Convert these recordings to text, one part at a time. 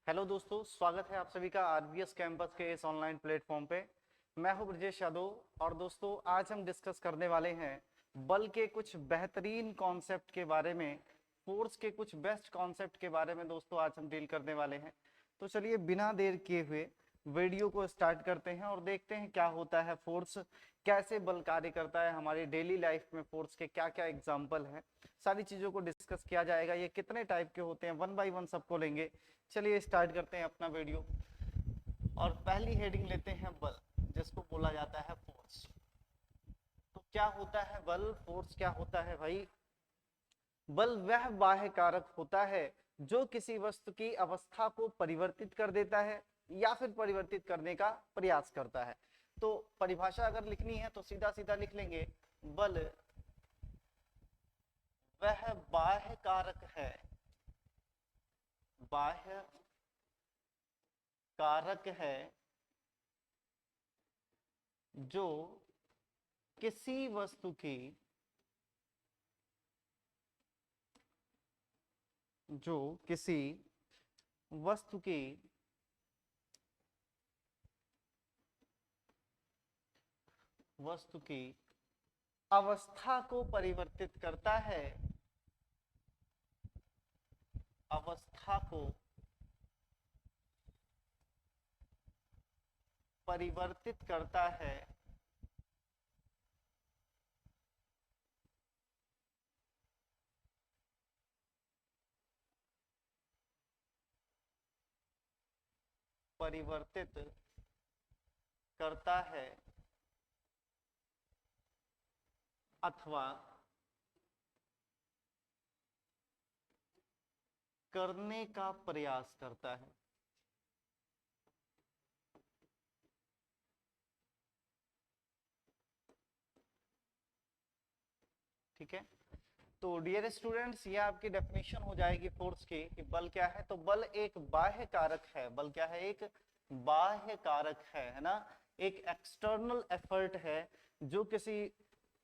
Hello दोस्तों, स्वागत है आप सभी का आरबीएस कैंपस के इस ऑनलाइन प्लेटफॉर्म पे। मैं हूं ब्रजेश यादव और दोस्तों आज हम डिस्कस करने वाले हैं बल के कुछ बेहतरीन कॉन्सेप्ट के बारे में, फोर्स के कुछ बेस्ट कॉन्सेप्ट के बारे में दोस्तों आज हम डील करने वाले हैं। तो चलिए बिना देर किए हुए वीडियो को स्टार्ट करते हैं और देखते हैं क्या होता है फोर्स, कैसे बल कार्य करता है हमारी डेली लाइफ में, फोर्स के क्या क्या एग्जाम्पल हैं, सारी चीजों को डिस्कस किया जाएगा। ये कितने टाइप के होते हैं, वन बाय वन सबको लेंगे। चलिए स्टार्ट करते हैं अपना वीडियो और पहली हेडिंग लेते हैं बल, जिसको बोला जाता है फोर्स। तो क्या होता है बल, फोर्स क्या होता है भाई? बल वह बाह्य कारक होता है जो किसी वस्तु की अवस्था को परिवर्तित कर देता है या फिर परिवर्तित करने का प्रयास करता है। तो परिभाषा अगर लिखनी है तो सीधा सीधा लिख लेंगे, बल वह बाह्य कारक है, बाह्य कारक है जो किसी वस्तु की, जो किसी वस्तु की वस्तु की अवस्था को परिवर्तित करता है, अवस्था को परिवर्तित करता है, परिवर्तित करता है अथवा करने का प्रयास करता है। ठीक है, तो डियर स्टूडेंट्स ये आपकी डेफिनेशन हो जाएगी फोर्स की कि बल क्या है। तो बल एक बाह्य कारक है, बल क्या है? एक बाह्य कारक है ना, एक एक्सटर्नल एफर्ट है जो किसी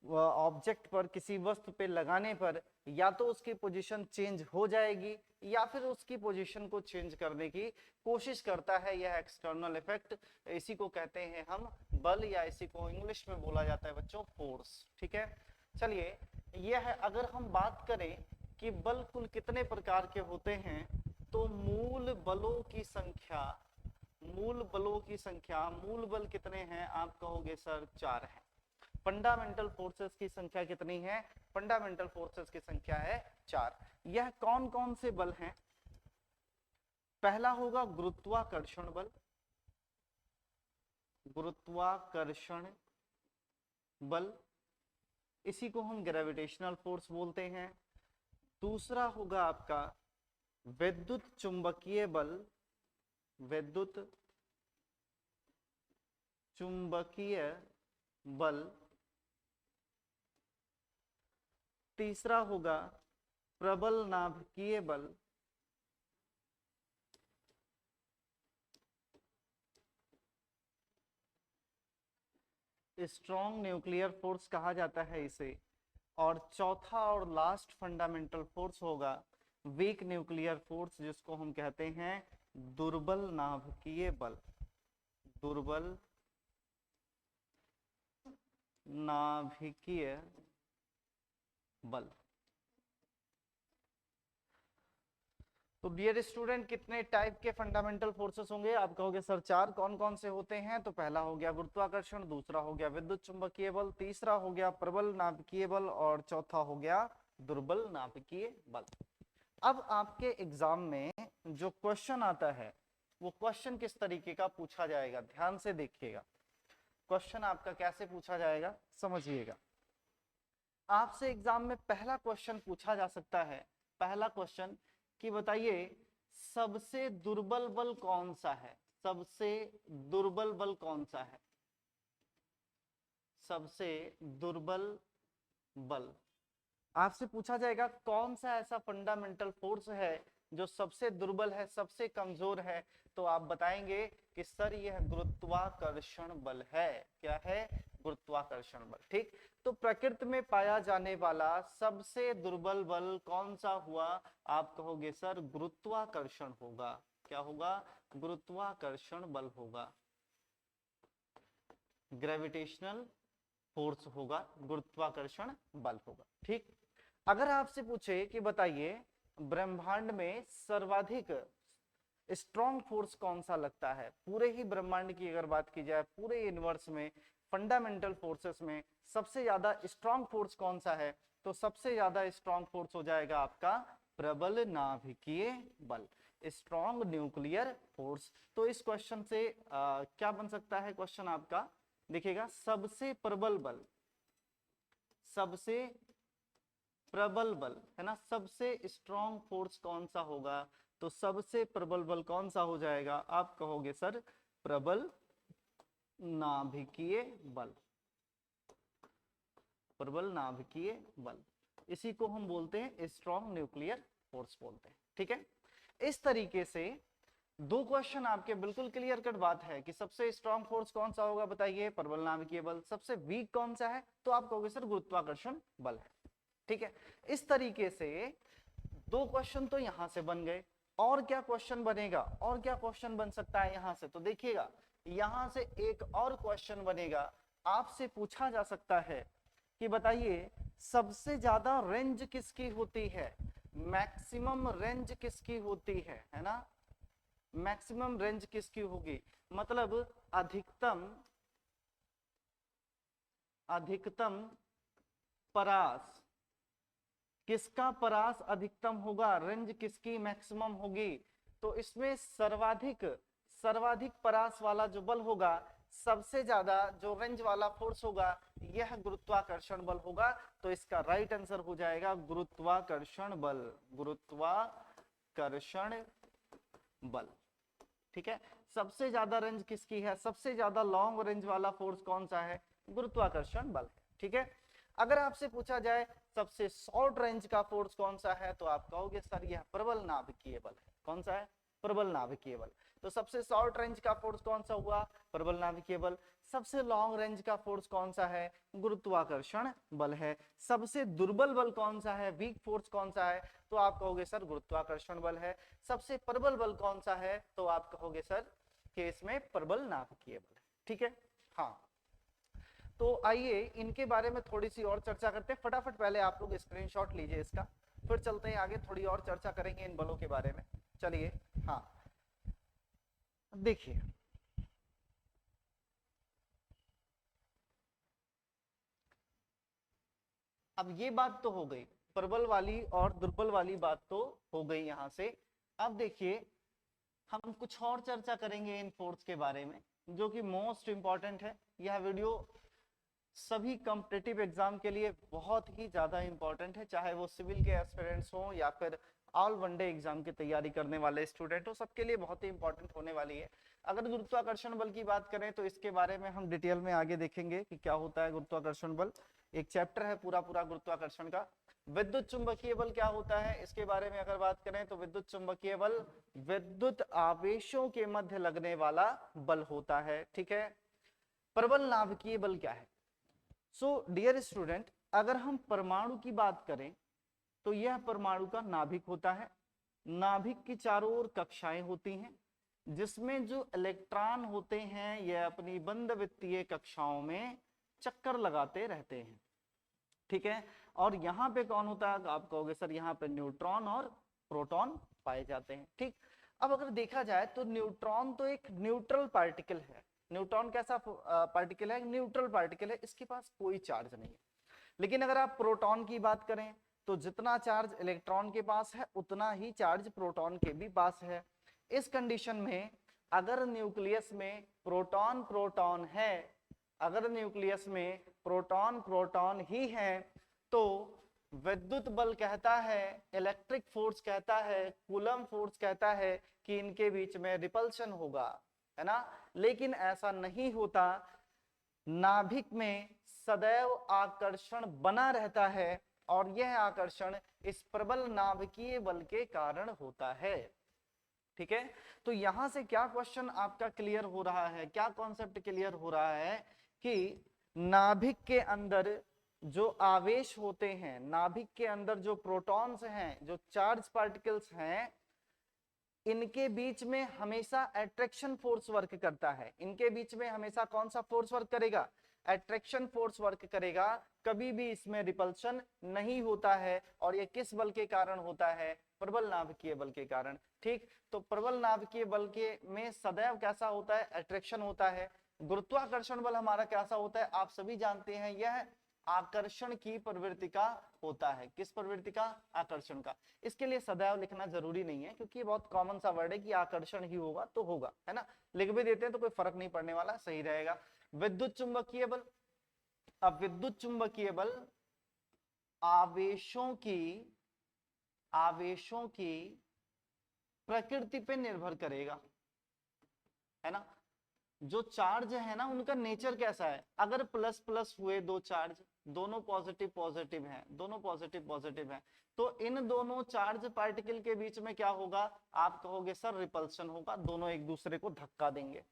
ऑब्जेक्ट पर, किसी वस्तु पे लगाने पर या तो उसकी पोजीशन चेंज हो जाएगी या फिर उसकी पोजीशन को चेंज करने की कोशिश करता है। यह एक्सटर्नल इफेक्ट, इसी को कहते हैं हम बल, या इसी को इंग्लिश में बोला जाता है बच्चों फोर्स। ठीक है, चलिए यह है। अगर हम बात करें कि बल कुल कितने प्रकार के होते हैं, तो मूल बलों की संख्या, मूल बलों की संख्या, मूल बल कितने हैं? आप कहोगे सर 4 है। फंडामेंटल फोर्सेस की संख्या कितनी है? फंडामेंटल फोर्सेस की संख्या है 4। यह कौन कौन से बल हैं? पहला होगा गुरुत्वाकर्षण बल, गुरुत्वाकर्षण बल, इसी को हम ग्रेविटेशनल फोर्स बोलते हैं। दूसरा होगा आपका विद्युत चुंबकीय बल, विद्युत चुंबकीय बल। तीसरा होगा प्रबल नाभिकीय बल, स्ट्रॉन्ग न्यूक्लियर फोर्स कहा जाता है इसे। और चौथा और लास्ट फंडामेंटल फोर्स होगा वीक न्यूक्लियर फोर्स, जिसको हम कहते हैं दुर्बल नाभिकीय बल, दुर्बल नाभिकीय बल। तो डियर स्टूडेंट कितने टाइप के फंडामेंटल फोर्सेस होंगे? आप कहोगे सर 4, कौन कौन से होते हैं? तो पहला हो गया गुरुत्वाकर्षण, दूसरा हो गया विद्युत चुंबकीय बल, तीसरा हो गया प्रबल नाभिकीय बल और चौथा हो गया दुर्बल नाभिकीय बल। अब आपके एग्जाम में जो क्वेश्चन आता है वो क्वेश्चन किस तरीके का पूछा जाएगा, ध्यान से देखिएगा। क्वेश्चन आपका कैसे पूछा जाएगा समझिएगा। आपसे एग्जाम में पहला क्वेश्चन पूछा जा सकता है, पहला क्वेश्चन कि बताइए सबसे दुर्बल बल कौन सा है? सबसे दुर्बल बल कौन सा है? सबसे दुर्बल बल आपसे पूछा जाएगा। कौन सा ऐसा फंडामेंटल फोर्स है जो सबसे दुर्बल है, सबसे कमजोर है? तो आप बताएंगे कि सर यह गुरुत्वाकर्षण बल है। क्या है? गुरुत्वाकर्षण बल। ठीक, तो प्रकृति में पाया जाने वाला सबसे दुर्बल बल कौन सा हुआ? आप कहोगे सर गुरुत्वाकर्षण होगा। क्या होगा, गुरुत्वाकर्षण बल होगा, ग्रेविटेशनल फोर्स होगा, गुरुत्वाकर्षण बल होगा। ठीक, अगर आपसे पूछे कि बताइए ब्रह्मांड में सर्वाधिक स्ट्रॉन्ग फोर्स कौन सा लगता है, पूरे ही ब्रह्मांड की अगर बात की जाए, पूरे यूनिवर्स में फंडामेंटल फोर्सेस में सबसे ज्यादा स्ट्रॉन्ग फोर्स कौन सा है, तो सबसे ज्यादा स्ट्रॉन्ग फोर्स हो जाएगा आपका प्रबल नाभिकीय बल, स्ट्रॉन्ग न्यूक्लियर फोर्स। तो इस क्वेश्चन से क्या बन सकता है क्वेश्चन आपका, देखिएगा सबसे प्रबल बल, सबसे प्रबल बल है ना, सबसे स्ट्रॉन्ग फोर्स कौन सा होगा, तो सबसे प्रबल बल कौन सा हो जाएगा, आप कहोगे सर प्रबल नाभिकीय बल, प्रबल नाभिकीय बल, इसी को हम बोलते हैं स्ट्रॉन्ग न्यूक्लियर फोर्स बोलते हैं। ठीक है, इस तरीके से दो क्वेश्चन आपके बिल्कुल क्लियर कट बात है कि सबसे स्ट्रॉन्ग फोर्स कौन सा होगा बताइए, प्रबल नाभिकीय बल, सबसे वीक कौन सा है, तो आप कहोगे सर गुरुत्वाकर्षण बल है। ठीक है, इस तरीके से दो क्वेश्चन तो यहां से बन गए, और क्या क्वेश्चन बनेगा, और क्या क्वेश्चन बन सकता है यहां से, तो देखिएगा यहां से एक और क्वेश्चन बनेगा, आपसे पूछा जा सकता है कि बताइए सबसे ज्यादा रेंज किसकी होती है, मैक्सिमम रेंज किसकी होती है ना, मैक्सिमम रेंज किसकी होगी, मतलब अधिकतम परास, किसका परास अधिकतम होगा, रेंज किसकी मैक्सिमम होगी, तो इसमें सर्वाधिक परास वाला जो बल होगा, सबसे ज्यादा जो रेंज वाला फोर्स होगा, यह गुरुत्वाकर्षण बल होगा। तो इसका राइट आंसर हो जाएगा गुरुत्वाकर्षण बल, गुरुत्वाकर्षण बल। ठीक है, सबसे ज्यादा रेंज किसकी है, सबसे ज्यादा लॉन्ग रेंज वाला फोर्स कौन सा है, गुरुत्वाकर्षण बल। ठीक है, अगर आपसे पूछा जाए सबसे शॉर्ट रेंज का फोर्स कौन सा है, तो आप कहोगे सर यह प्रबल नाभिकीय बल है। कौन सा है, प्रबल नाभिकीय बल। तो सबसे शॉर्ट रेंज का फोर्स कौन सा हुआ, प्रबल नाभिकीय बल। सबसे लॉन्ग रेंज का फोर्स कौन सा है, गुरुत्वाकर्षण बल है। सबसे दुर्बल बल कौन सा है, वीक फोर्स कौन सा है, तो आप कहोगे सर गुरुत्वाकर्षण बल है। सबसे प्रबल बल कौन सा है, तो आप कहोगे सर कि इसमें प्रबल नाभिकीय बल है। ठीक है, हाँ, तो आइए इनके बारे में थोड़ी सी और चर्चा करते हैं। फटाफट पहले आप लोग स्क्रीनशॉट लीजिए इसका, फिर चलते हैं आगे, थोड़ी और चर्चा करेंगे इन बलों के बारे में। चलिए, हाँ देखिए, अब ये बात तो हो गई, प्रबल वाली और दुर्बल वाली बात तो हो गई यहां से। अब देखिए हम कुछ और चर्चा करेंगे इन फोर्स के बारे में, जो कि मोस्ट इंपॉर्टेंट है। यह वीडियो सभी कॉम्पिटिटिव एग्जाम के लिए बहुत ही ज्यादा इंपॉर्टेंट है, चाहे वो सिविल के एस्पिरेंट्स हो या फिर ऑल वनडे एग्जाम की तैयारी करने वाले स्टूडेंट हो, सबके लिए बहुत ही इंपॉर्टेंट होने वाली है। अगर गुरुत्वाकर्षण बल की बात करें तो इसके बारे में हम डिटेल में आगे देखेंगे कि क्या होता है गुरुत्वाकर्षण बल। एक चैप्टर है पूरा पूरा गुरुत्वाकर्षण का। विद्युत चुंबकीय बल क्या होता है, इसके बारे में अगर बात करें तो विद्युत चुंबकीय बल विद्युत आवेशों के मध्य लगने वाला बल होता है। ठीक है, प्रबल नाभिकीय बल क्या है। सो डियर स्टूडेंट, अगर हम परमाणु की बात करें तो यह परमाणु का नाभिक होता है। नाभिक की चारों ओर कक्षाएं होती हैं, जिसमें जो इलेक्ट्रॉन होते हैं यह अपनी बंद वित्तीय कक्षाओं में चक्कर लगाते रहते हैं। ठीक है, और यहाँ पे कौन होता है, आप कहोगे सर यहाँ पे न्यूट्रॉन और प्रोटॉन पाए जाते हैं। ठीक, अब अगर देखा जाए तो न्यूट्रॉन तो एक न्यूट्रल पार्टिकल है। न्यूट्रॉन कैसा पार्टिकल है, न्यूट्रल पार्टिकल है, इसके पास कोई चार्ज नहीं है। लेकिन अगर आप प्रोटॉन की बात करें तो जितना चार्ज इलेक्ट्रॉन के पास है उतना ही चार्ज प्रोटॉन के भी पास है। इस कंडीशन में अगर न्यूक्लियस में प्रोटॉन प्रोटॉन है, अगर न्यूक्लियस में प्रोटॉन प्रोटॉन ही है, तो विद्युत बल कहता है, इलेक्ट्रिक फोर्स कहता है, कूलम फोर्स कहता है कि इनके बीच में रिपल्शन होगा, है ना। लेकिन ऐसा नहीं होता, नाभिक में सदैव आकर्षण बना रहता है, और यह आकर्षण इस प्रबल नाभिकीय बल के कारण होता है। ठीक है, तो यहां से क्या क्वेश्चन आपका क्लियर हो रहा है, क्या कॉन्सेप्ट क्लियर हो रहा है कि नाभिक के अंदर जो आवेश होते हैं, नाभिक के अंदर जो प्रोटॉन्स हैं, जो चार्ज पार्टिकल्स हैं, इनके बीच में हमेशा अट्रैक्शन फोर्स वर्क करता है। इनके बीच में हमेशा कौन सा फोर्स वर्क करेगा? अट्रैक्शन फोर्स वर्क करेगा। कभी भी इसमें रिपल्शन नहीं होता है। और ये किस बल के कारण होता है? प्रबल नाभिकीय बल के कारण। ठीक, तो प्रबल नाभिकीय बल के में सदैव कैसा होता है? अट्रैक्शन होता है। गुरुत्वाकर्षण बल हमारा कैसा होता है? आप सभी जानते हैं, यह आकर्षण की प्रवृत्ति का होता है। किस प्रवृत्ति का? आकर्षण का। इसके लिए सदैव लिखना जरूरी नहीं है, क्योंकि ये बहुत कॉमन सा वर्ड है कि आकर्षण ही होगा तो होगा, है ना। लिख भी देते हैं तो कोई फर्क नहीं पड़ने वाला, सही रहेगा। विद्युत चुंबकीय बल। अब विद्युत चुंबकीय बल आवेशों की प्रकृति पे निर्भर करेगा, है ना। जो चार्ज है ना, उनका नेचर कैसा है? अगर प्लस प्लस हुए दो चार्ज, दोनों पॉजिटिव पॉजिटिव हैं, दोनों पॉजिटिव पॉजिटिव हैं, तो इन दोनों चार्ज पार्टिकल के बीच में क्या होगा? आप कहोगे सर रिपल्शन होगा, दोनों एक दूसरे को धक्का देंगे।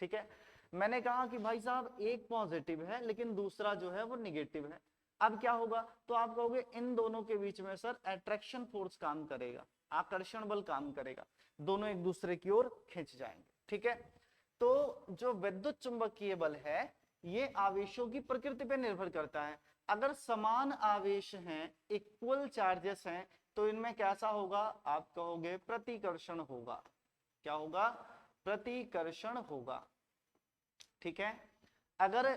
ठीक है, मैंने कहा कि भाई साहब एक पॉजिटिव है लेकिन दूसरा जो है वो निगेटिव है, अब क्या होगा? तो आप कहोगे इन दोनों के बीच में सर अट्रैक्शन फोर्स काम करेगा, आकर्षण बल काम करेगा, दोनों एक दूसरे की ओर खिंच जाएंगे। ठीक है, तो जो विद्युत चुंबकीय बल है ये आवेशों की प्रकृति पर निर्भर करता है। अगर समान आवेश हैं, इक्वल चार्जेस हैं, तो इनमें कैसा होगा? आप कहोगे प्रतिकर्षण होगा। क्या होगा? प्रतिकर्षण होगा। ठीक है, अगर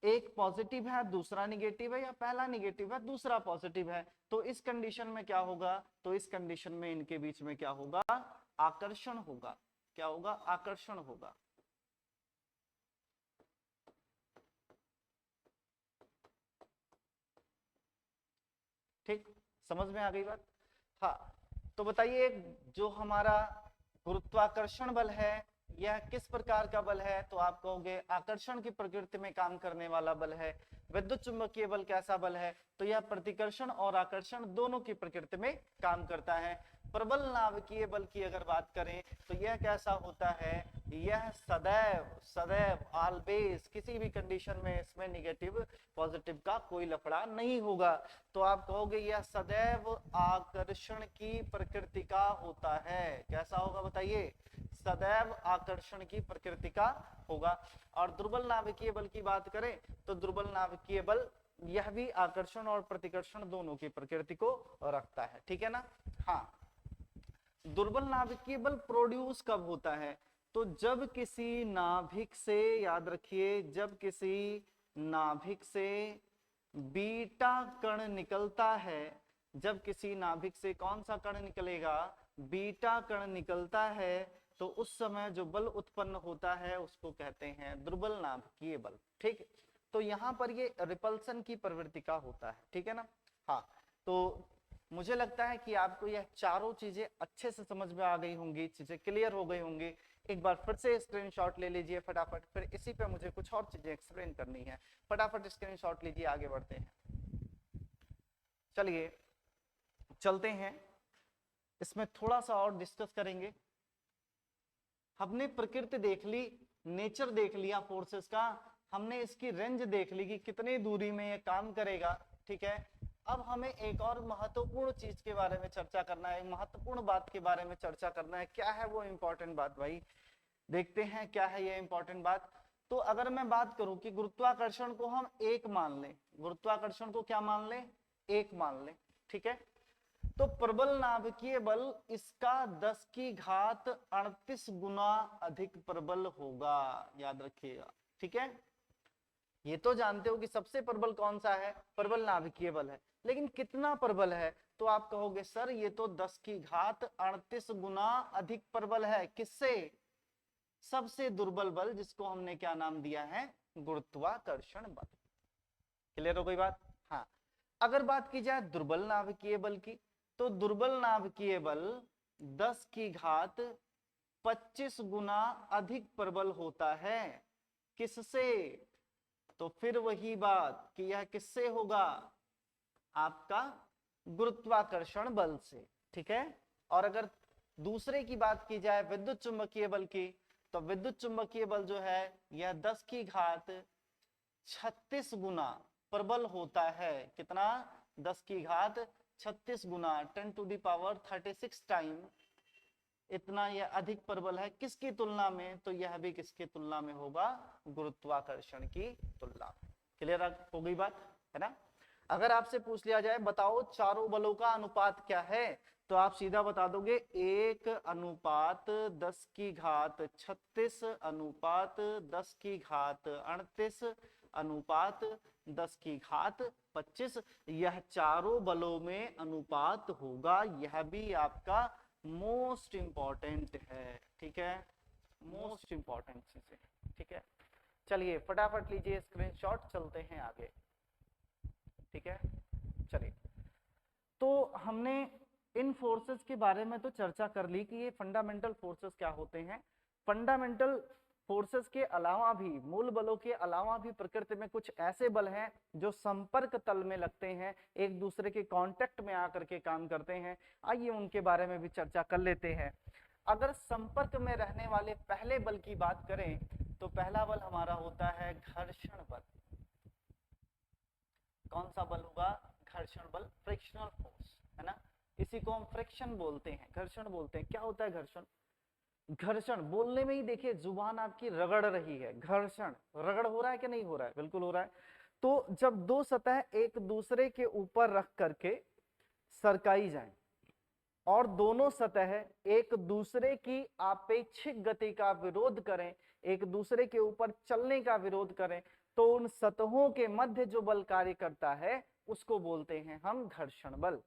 एक पॉजिटिव है दूसरा निगेटिव है, या पहला निगेटिव है दूसरा पॉजिटिव है, तो इस कंडीशन में क्या होगा? तो इस कंडीशन में इनके बीच में क्या होगा? आकर्षण होगा। क्या होगा? आकर्षण होगा। ठीक, समझ में आ गई बात? हाँ, तो बताइए जो हमारा गुरुत्वाकर्षण बल है यह किस प्रकार का बल है? तो आप कहोगे आकर्षण की प्रकृति में काम करने वाला बल है। विद्युत चुंबकीय बल कैसा बल है? तो यह प्रतिकर्षण और आकर्षण दोनों की प्रकृति में काम करता है। प्रबल नाभिकीय बल की अगर बात करें तो यह कैसा होता है? यह सदैव सदैव ऑलवेज किसी भी कंडीशन में इसमें निगेटिव पॉजिटिव का कोई लफड़ा नहीं होगा। तो आप कहोगे यह सदैव आकर्षण की प्रकृति का होता है। कैसा होगा बताइए? सदैव आकर्षण की प्रकृति का होगा। और दुर्बल नाभिकीय बल की बात करें तो दुर्बल नाभिकीय बल यह भी आकर्षण और प्रतिकर्षण दोनों की प्रकृति को रखता है। ठीक है ना। हाँ, दुर्बल नाभिकीय बल प्रोड्यूस कब होता है? तो जब किसी नाभिक से, याद रखिए, जब किसी नाभिक से बीटा कण निकलता है, जब किसी नाभिक से कौन सा कण निकलेगा? बीटा कण निकलता है, तो उस समय जो बल उत्पन्न होता है उसको कहते हैं दुर्बल नाभिकीय बल। ठीक, तो यहाँ पर ये रिपल्सन की प्रवृत्ति का होता है। ठीक है ना। हाँ, तो मुझे लगता है कि आपको यह चारों चीजें अच्छे से समझ में आ गई होंगी, चीजें क्लियर हो गई होंगी। एक बार फिर से स्क्रीनशॉट ले लीजिए फटाफट, फिर इसी पे मुझे कुछ और चीजें एक्सप्लेन करनी है। फटाफट स्क्रीनशॉट लीजिए, आगे बढ़ते हैं। चलिए चलते हैं, इसमें थोड़ा सा और डिस्कस करेंगे। हमने प्रकृति देख ली, नेचर देख लिया फोर्सेस का, हमने इसकी रेंज देख ली कि कितनी दूरी में ये काम करेगा। ठीक है, अब हमें एक और महत्वपूर्ण चीज के बारे में चर्चा करना है, महत्वपूर्ण बात के बारे में चर्चा करना है। क्या है वो इंपॉर्टेंट बात भाई? देखते हैं क्या है ये इंपॉर्टेंट बात। तो अगर मैं बात करूं कि गुरुत्वाकर्षण को हम एक मान लें, गुरुत्वाकर्षण को क्या मान लें? एक मान लें। ठीक है, तो प्रबल नाभिकीय बल इसका 10 की घात 38 गुना अधिक प्रबल होगा, याद रखिएगा। ठीक है, ये तो जानते हो कि सबसे प्रबल कौन सा है? प्रबल नाभिकीय बल है, लेकिन कितना प्रबल है? तो आप कहोगे सर ये तो 10 की घात 38 गुना अधिक प्रबल है। किससे? सबसे दुर्बल बल, जिसको हमने क्या नाम दिया है? गुरुत्वाकर्षण बल। क्लियर हो गई बात? हाँ, अगर बात की जाए दुर्बल नाभिकीय बल की, तो दुर्बल नाभिकीय बल 10 की घात 25 गुना अधिक प्रबल होता है। किससे? तो फिर वही बात कि यह किससे होगा? आपका गुरुत्वाकर्षण बल से। ठीक है, और अगर दूसरे की बात की जाए विद्युत चुंबकीय बल की, तो विद्युत चुंबकीय बल जो है यह 10 की घात 36 गुना प्रबल होता है। कितना? 10 की घात 36 गुना, 10 टू द पावर 36 टाइम इतना यह अधिक प्रबल है किसकी तुलना में, तो यह भी किसकी तुलना में होगा, गुरुत्वाकर्षण की तुलना में। क्लियर हो गई बात, है ना। अगर आपसे पूछ लिया जाए बताओ चारों बलों का अनुपात क्या है, तो आप सीधा बता दोगे 1:10⁻36 अनुपात 10⁻38 अनुपात 10⁻25। यह चारों बलों में अनुपात होगा, यह भी आपका मोस्ट इंपॉर्टेंट है, ठीक है, मोस्ट इंपॉर्टेंट चीज है, ठीक है। चलिए फटाफट लीजिए स्क्रीनशॉट, चलते हैं आगे, ठीक है। चलिए, तो हमने इन फोर्सेस के बारे में तो चर्चा कर ली कि ये फंडामेंटल फोर्सेस क्या होते हैं। फंडामेंटल फोर्सेस के अलावा भी, मूल बलों के अलावा भी प्रकृति में कुछ ऐसे बल हैं जो संपर्क तल में लगते हैं, एक दूसरे के कांटेक्ट में आकर के काम करते हैं। आइए उनके बारे में भी चर्चा कर लेते हैं। अगर संपर्क में रहने वाले पहले बल की बात करें तो पहला बल हमारा होता है घर्षण बल। कौन सा बल होगा, घर्षण बल, फ्रिक्शनल फोर्स, है ना। इसी को हम फ्रिक्शन बोलते हैं, घर्षण बोलते हैं। क्या होता है घर्षण, घर्षण बोलने में ही देखिए जुबान आपकी रगड़ रही है, घर्षण, रगड़ हो रहा है कि नहीं हो रहा है, बिल्कुल हो रहा है। तो जब दो सतह एक दूसरे के ऊपर रख करके सरकाई जाए और दोनों सतह एक दूसरे की आपेक्षिक गति का विरोध करें, एक दूसरे के ऊपर चलने का विरोध करें, तो उन सतहों के मध्य जो बल कार्य करता है उसको बोलते हैं हम घर्षण बल।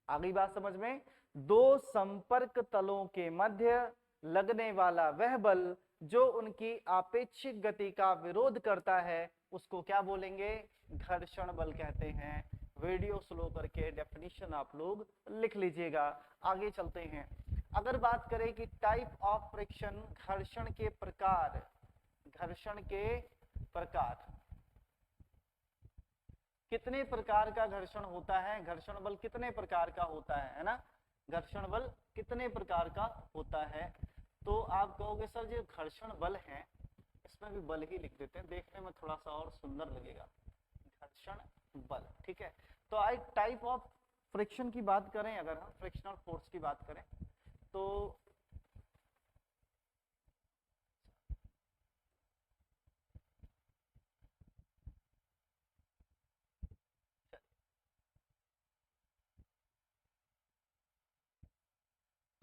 आ गई बात समझ में। दो संपर्क तलों के मध्य लगने वाला वह बल जो उनकी आपेक्षिक गति का विरोध करता है उसको क्या बोलेंगे, घर्षण बल कहते हैं। वीडियो स्लो करके डेफिनेशन आप लोग लिख लीजिएगा। आगे चलते हैं। अगर बात करें कि टाइप ऑफ फ्रिक्शन, घर्षण के प्रकार, घर्षण के प्रकार, कितने प्रकार का घर्षण होता है, घर्षण बल कितने प्रकार का होता है ना, घर्षण बल कितने प्रकार का होता है। तो आप कहोगे सर जो घर्षण बल है इसमें भी बल ही लिख देते हैं, देखने में थोड़ा सा और सुंदर लगेगा, घर्षण बल, ठीक है। तो आई टाइप ऑफ फ्रिक्शन की बात करें, अगर हम फ्रिक्शनल फोर्स की बात करें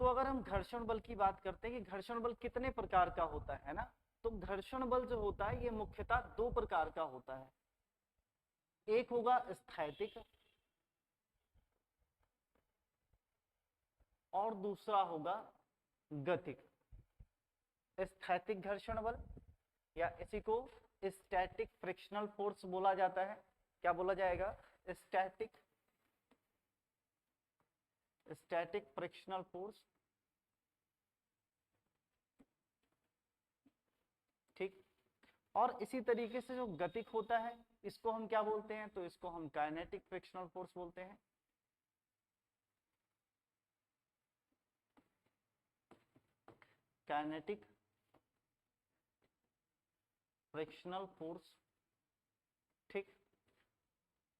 तो अगर हम घर्षण बल की बात करते हैं कि घर्षण बल कितने प्रकार का होता है ना, तो घर्षण बल जो होता है ये मुख्यतः दो प्रकार का होता है। एक होगा स्थैतिक और दूसरा होगा गतिक। स्थैतिक घर्षण बल या इसी को स्टैटिक फ्रिक्शनल फोर्स बोला जाता है। क्या बोला जाएगा, स्टैटिक फ्रिक्शनल फोर्स, ठीक। और इसी तरीके से जो गतिक होता है इसको हम क्या बोलते हैं, तो इसको हम काइनेटिक फ्रिक्शनल फोर्स बोलते हैं। काइनेटिक फ्रिक्शनल फोर्स, ठीक।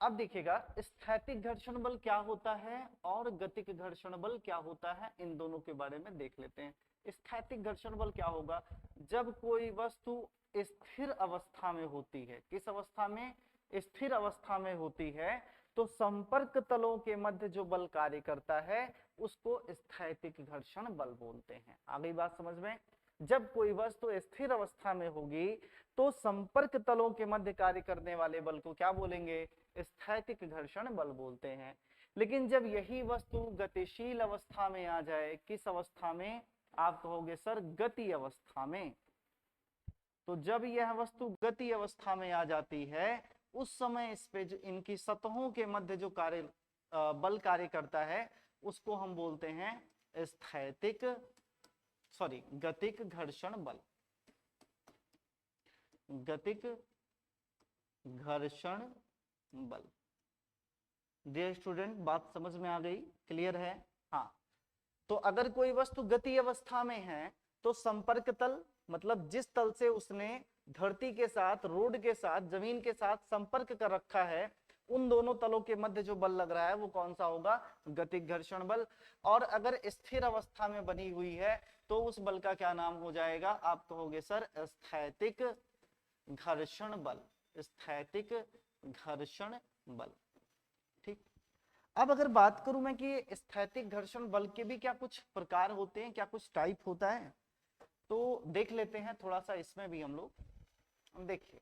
अब देखिएगा स्थैतिक घर्षण बल क्या होता है और गतिक घर्षण बल क्या होता है, इन दोनों के बारे में देख लेते हैं। स्थैतिक घर्षण बल क्या होगा, जब कोई वस्तु स्थिर अवस्था में होती है, किस अवस्था में, स्थिर अवस्था में होती है, तो संपर्क तलों के मध्य जो बल कार्य करता है उसको स्थैतिक घर्षण बल बोलते हैं। आ गई बात समझ में। जब कोई वस्तु स्थिर अवस्था में होगी तो संपर्क तलों के मध्य कार्य करने वाले बल को क्या बोलेंगे, स्थैतिक घर्षण बल बोलते हैं। लेकिन जब यही वस्तु गतिशील अवस्था में आ जाए, किस अवस्था में, आप कहोगे सर गति अवस्था में। तो जब यह वस्तु गति अवस्था में आ जाती है उस समय इस पे इनकी सतहों के मध्य जो कार्य बल कार्य करता है उसको हम बोलते हैं गतिक घर्षण बल। गतिक घर्षण बल। डियर स्टूडेंट बात समझ में आ गई, क्लियर है। हाँ, तो अगर कोई वस्तु गति अवस्था में है तो संपर्क तल, मतलब जिस तल से उसने धरती के साथ, रोड के साथ, जमीन के साथ संपर्क कर रखा है उन दोनों तलों के मध्य जो बल लग रहा है वो कौन सा होगा, गतिक घर्षण बल। और अगर स्थिर अवस्था में बनी हुई है तो उस बल का क्या नाम हो जाएगा, आप कहोगे सर स्थैतिक घर्षण बल, स्थैतिक घर्षण बल। ठीक, अब अगर बात करूं मैं कि स्थैतिक घर्षण बल के भी क्या कुछ प्रकार होते हैं, क्या कुछ टाइप होता है, तो देख लेते हैं थोड़ा सा इसमें भी हम लोग। देखिए,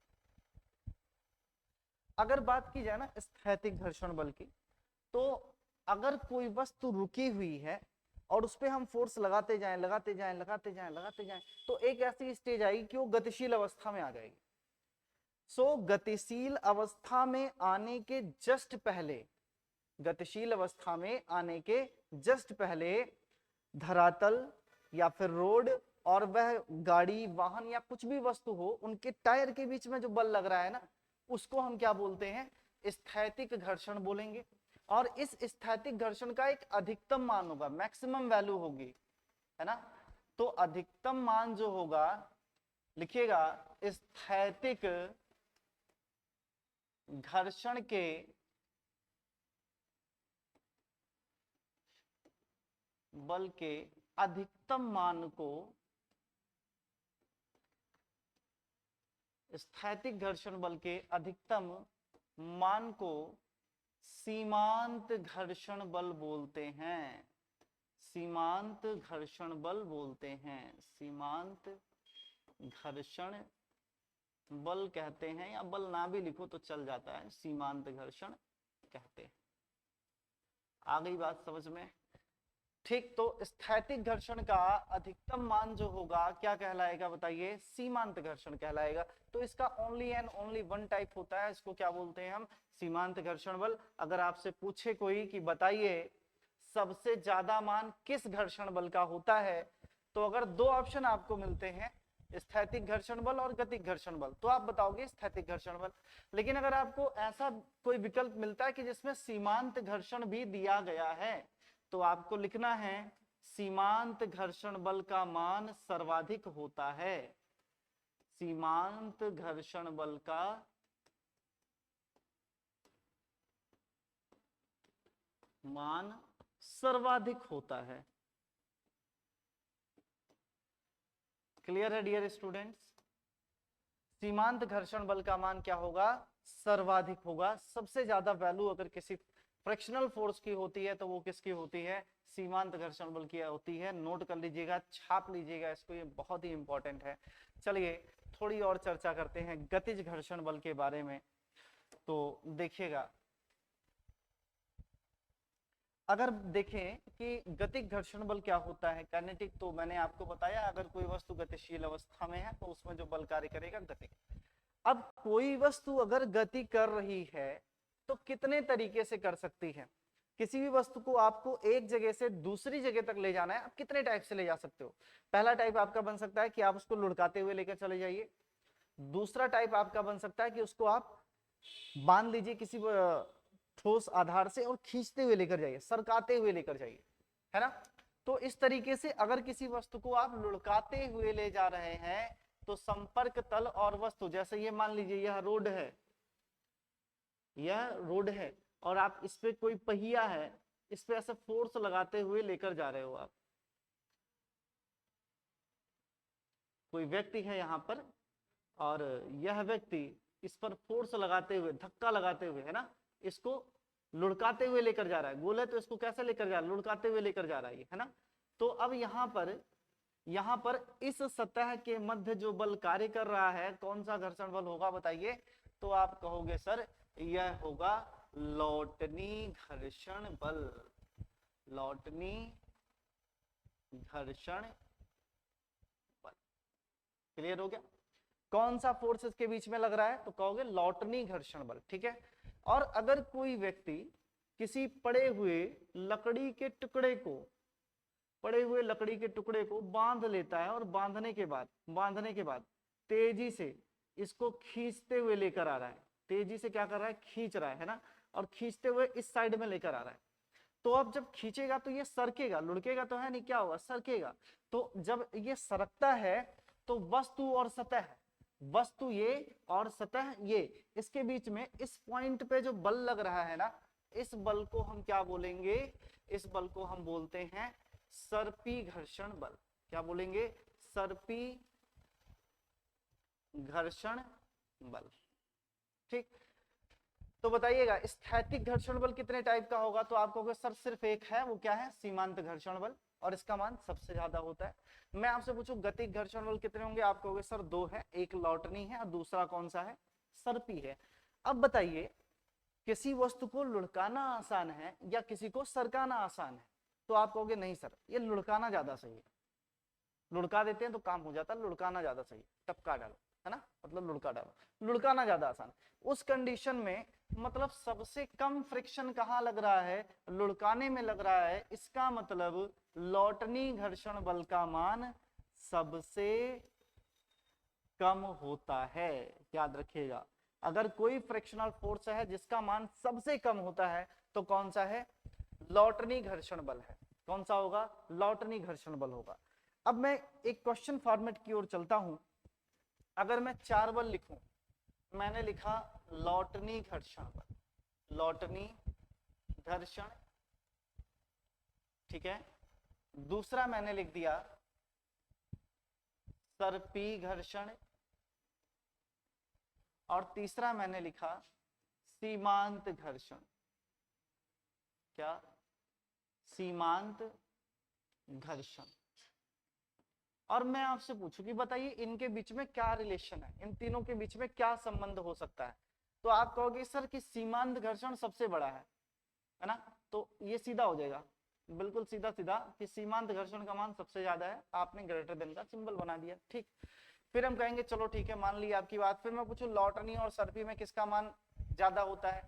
अगर बात की जाए ना स्थैतिक घर्षण बल की, तो अगर कोई वस्तु रुकी हुई है और उस पर हम फोर्स लगाते जाएं लगाते जाएं लगाते जाएं लगाते जाएं, तो एक ऐसी स्टेज आएगी कि वो गतिशील अवस्था में आ जाएगी। सो गतिशील अवस्था में आने के जस्ट पहले, गतिशील अवस्था में आने के जस्ट पहले धरातल या फिर रोड और वह गाड़ी वाहन या कुछ भी वस्तु हो, उनके टायर के बीच में जो बल लग रहा है ना, उसको हम क्या बोलते हैं, स्थैतिक घर्षण बोलेंगे। और इस स्थैतिक घर्षण का एक अधिकतम मान होगा, मैक्सिमम वैल्यू होगी, है ना। तो अधिकतम मान जो होगा, लिखिएगा स्थैतिक घर्षण के बल के अधिकतम मान को, स्थैतिक घर्षण बल के अधिकतम मान को सीमांत घर्षण बल बोलते हैं, सीमांत घर्षण बल बोलते हैं, सीमांत घर्षण बल कहते हैं, या बल ना भी लिखो तो चल जाता है, सीमांत घर्षण कहते हैं। आ गई बात समझ में। ठीक, तो स्थैतिक घर्षण का अधिकतम मान जो होगा क्या कहलाएगा बताइए, सीमांत घर्षण कहलाएगा। तो इसका only and only one type होता है, इसको क्या बोलते हैं हम, सीमांत घर्षण बल। अगर आपसे पूछे कोई कि बताइए सबसे ज्यादा मान किस घर्षण बल का होता है, तो अगर दो ऑप्शन आपको मिलते हैं, स्थैतिक घर्षण बल और गतिक घर्षण बल, तो आप बताओगे स्थैतिक घर्षण बल। लेकिन अगर आपको ऐसा कोई विकल्प मिलता है कि जिसमें सीमांत घर्षण भी दिया गया है, तो आपको लिखना है सीमांत घर्षण बल का मान सर्वाधिक होता है, सीमांत घर्षण बल का मान सर्वाधिक होता है। क्लियर है डियर स्टूडेंट्स, सीमांत घर्षण बल का मान क्या होगा, सर्वाधिक होगा। सबसे ज्यादा वैल्यू अगर किसी फ्रिक्शनल फोर्स की होती है तो वो किसकी होती है, सीमांत घर्षण बल की होती है। नोट कर लीजिएगा, छाप लीजिएगा इसको, ये बहुत ही इंपॉर्टेंट है। चलिए थोड़ी और चर्चा करते हैं गतिज घर्षण बल के बारे में। तो देखिएगा, अगर देखें कि गतिक घर्षण बल क्या होता है, काइनेटिक तो मैंने आपको बताया, अगर कोई वस्तु गतिशील अवस्था में है तो उसमें जो बल कार्य करेगा गतिक। अब कोई वस्तु अगर गति कर रही है तो कितने तरीके से कर सकती है। किसी भी वस्तु को आपको एक जगह से दूसरी जगह तक ले जाना है, आप कितने टाइप से ले जा सकते हो। पहला टाइप आपका बन सकता है कि आप उसको लुढ़काते हुए लेकर चले जाइए। दूसरा टाइप आपका बन सकता है कि उसको आप बांध लीजिए किसी ठोस आधार से और खींचते हुए लेकर जाइए, सरकाते हुए लेकर जाइए, है ना। तो इस तरीके से अगर किसी वस्तु को आप लुढ़काते हुए ले जा रहे हैं तो संपर्क तल और वस्तु, जैसे ये मान लीजिए यह रोड है, यह रोड है और आप इस पे कोई पहिया है, इस पे ऐसे फोर्स लगाते हुए लेकर जा रहे हो आप। कोई व्यक्ति है यहाँ पर और यह व्यक्ति इस पर फोर्स लगाते हुए, धक्का लगाते हुए, है ना, इसको लुढ़काते हुए लेकर जा रहा है। गोल है तो इसको कैसे लेकर जा रहा है, लुढ़काते हुए लेकर जा रहा है, है ना। तो अब यहाँ पर इस सतह के मध्य जो बल कार्य कर रहा है, कौन सा घर्षण बल होगा बताइए। तो आप कहोगे सर यह होगा लौटनी घर्षण बल, लौटनी घर्षण बल। क्लियर हो गया, कौन सा फोर्स इसके बीच में लग रहा है, तो कहोगे लौटनी घर्षण बल, ठीक है। और अगर कोई व्यक्ति किसी पड़े हुए लकड़ी के टुकड़े को बांध लेता है और बांधने के बाद तेजी से इसको खींचते हुए लेकर आ रहा है, तेजी से क्या कर रहा है, खींच रहा है ना, और खींचते हुए इस साइड में लेकर आ रहा है। तो अब जब खींचेगा तो ये सरकेगा, लुढ़केगा तो है नहीं, क्या होगा, सरकेगा। तो जब ये सरकता है तो वस्तु और सतह वस्तु ये और सतह ये, इसके बीच में इस पॉइंट पे जो बल लग रहा है ना, इस बल को हम क्या बोलेंगे, इस बल को हम बोलते हैं सर्पी घर्षण बल। क्या बोलेंगे, सर्पी घर्षण बल। ठीक, तो बताइएगा स्थैतिक घर्षण बल कितने टाइप का होगा, तो आप कहोगे सर सिर्फ एक है, वो क्या है, सीमांत घर्षण बल, और इसका मान सबसे ज्यादा होता है। मैं आपसे पूछूं गतिक घर्षण बल कितने होंगे, आप कहोगे सर दो है, एक लौटनी है और दूसरा कौन सा है, सर्पी है। अब बताइए किसी वस्तु को लुढ़काना आसान है या किसी को सरकाना आसान है, तो आप कहोगे नहीं सर ये लुढ़काना ज्यादा सही है, लुढ़का देते हैं तो काम हो जाता है, लुढ़काना ज्यादा सही है, टपका डालो, है ना, मतलब लुढ़का डालो, लुढ़काना ज्यादा आसान। उस कंडीशन में मतलब सबसे कम फ्रिक्शन कहाँ लग रहा है, लुढ़काने में लग रहा है, इसका मतलब लौटनी घर्षण बल का मान सबसे कम होता है। याद रखिएगा, अगर कोई फ्रिक्शनल फोर्स है जिसका मान सबसे कम होता है तो कौन सा है, लौटनी घर्षण बल है। कौन सा होगा, लौटनी घर्षण बल होगा। अब मैं एक क्वेश्चन फॉर्मेट की ओर चलता हूं। अगर मैं चार बल लिखूं, मैंने लिखा लौटनी घर्षण बल, लौटनी घर्षण, ठीक है, दूसरा मैंने लिख दिया सर्पी घर्षण, और तीसरा मैंने लिखा सीमांत घर्षण। क्या, सीमांत घर्षण। और मैं आपसे पूछूं कि बताइए इनके बीच में क्या रिलेशन है, इन तीनों के बीच में क्या संबंध हो सकता है, तो आप कहोगे सर कि सीमांत घर्षण सबसे बड़ा है ना, तो ये सीधा हो जाएगा, बिल्कुल सीधा सीधा कि सीमांत घर्षण का मान सबसे ज्यादा है, आपने ग्रेटर देन का सिंबल बना दिया। ठीक, फिर हम कहेंगे चलो ठीक है मान ली आपकी बात। फिर मैं पूछूं लौटनी और सर्पी में किसका मान ज्यादा होता है,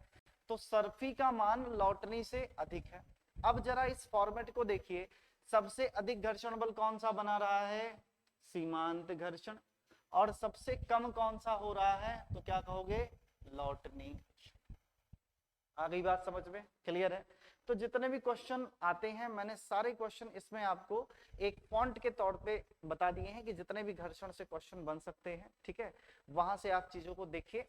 तो सर्पी का मान लौटनी से अधिक है। अब जरा इस फॉर्मेट को देखिए, सबसे अधिक घर्षण बल कौन सा बना रहा है, सीमांत घर्षण, और सबसे कम कौन सा हो रहा है, तो क्या कहोगे, लौटनी। आ गई बात समझ में, क्लियर है। तो जितने भी क्वेश्चन आते हैं मैंने सारे क्वेश्चन इसमें आपको एक पॉइंट के तौर पे बता दिए हैं कि जितने भी घर्षण से क्वेश्चन बन सकते हैं, ठीक है, वहां से आप चीजों को देखिए,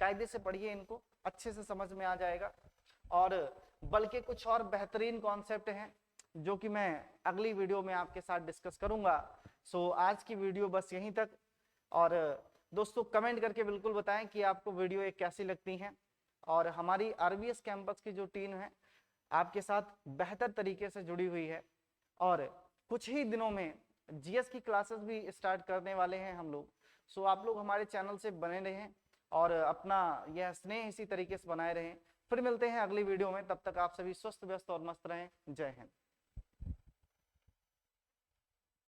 कायदे से पढ़िए, इनको अच्छे से समझ में आ जाएगा। और बल्कि कुछ और बेहतरीन कॉन्सेप्ट हैं जो कि मैं अगली वीडियो में आपके साथ डिस्कस करूंगा। सो आज की वीडियो बस यहीं तक। और दोस्तों कमेंट करके बिल्कुल बताएं कि आपको वीडियो एक कैसी लगती है, और हमारी आरवीएस कैंपस की जो टीम है आपके साथ बेहतर तरीके से जुड़ी हुई है, और कुछ ही दिनों में जीएस की क्लासेस भी स्टार्ट करने वाले हैं हम लोग। सो आप लोग हमारे चैनल से बने रहें और अपना यह स्नेह इसी तरीके से बनाए रहें। फिर मिलते हैं अगली वीडियो में, तब तक आप सभी स्वस्थ व्यस्त और मस्त रहें। जय हिंद।